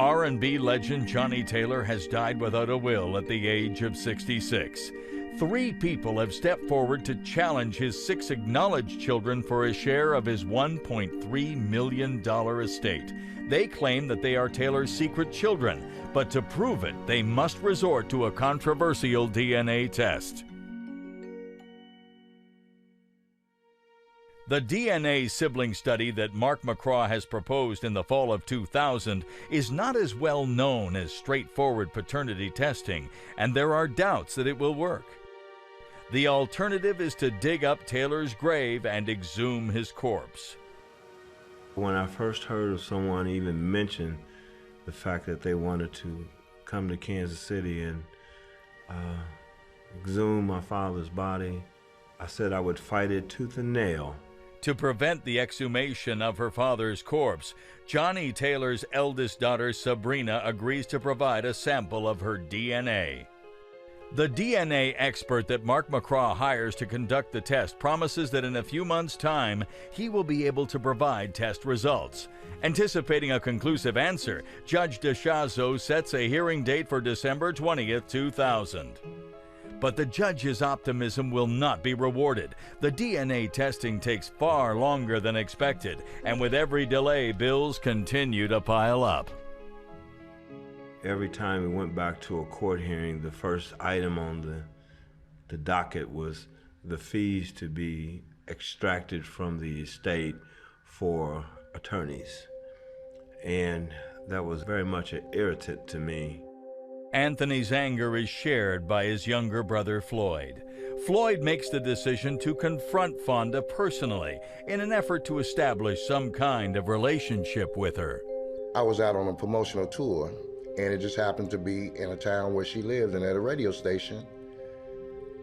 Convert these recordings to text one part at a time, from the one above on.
R&B legend Johnnie Taylor has died without a will at the age of 66. 3 people have stepped forward to challenge his 6 acknowledged children for a share of his $1.3 million estate. They claim that they are Taylor's secret children, but to prove it, they must resort to a controversial DNA test. The DNA sibling study that Mark McCraw has proposed in the fall of 2000 is not as well known as straightforward paternity testing, and there are doubts that it will work. The alternative is to dig up Taylor's grave and exhume his corpse. When I first heard of someone even mention the fact that they wanted to come to Kansas City and exhume my father's body, I said I would fight it tooth and nail. To prevent the exhumation of her father's corpse, Johnnie Taylor's eldest daughter, Sabrina, agrees to provide a sample of her DNA. The DNA expert that Mark McCraw hires to conduct the test promises that in a few months' time, he will be able to provide test results. Anticipating a conclusive answer, Judge DeShazo sets a hearing date for December 20th, 2000. But the judge's optimism will not be rewarded. The DNA testing takes far longer than expected, and with every delay, bills continue to pile up. Every time we went back to a court hearing, the first item on the docket was the fees to be extracted from the estate for attorneys. And that was very much an irritant to me. Anthony's anger is shared by his younger brother, Floyd. Floyd makes the decision to confront Fonda personally in an effort to establish some kind of relationship with her. I was out on a promotional tour, and it just happened to be in a town where she lived and at a radio station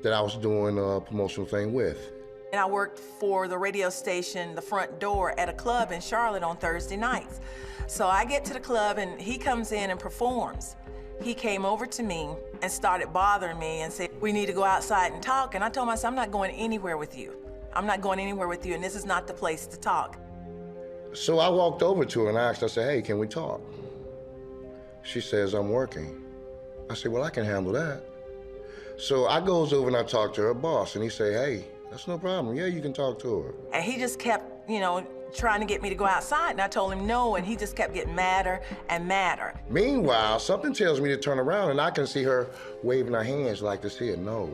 that I was doing a promotional thing with. And I worked for the radio station, the front door, at a club in Charlotte on Thursday nights. So I get to the club and he comes in and performs. He came over to me and started bothering me and said, "We need to go outside and talk." And I told myself, "I'm not going anywhere with you. I'm not going anywhere with you, and this is not the place to talk." So I walked over to her and asked, I said, "Hey, can we talk?" She says, "I'm working." I said, "Well, I can handle that." So I goes over and I talk to her boss, and he say, "Hey, that's no problem. Yeah, you can talk to her." And he just kept, trying to get me to go outside, and I told him no, and he just kept getting madder and madder. Meanwhile, something tells me to turn around, and I can see her waving her hands like this here. "No.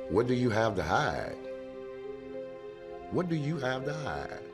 What do you have to hide? What do you have to hide?"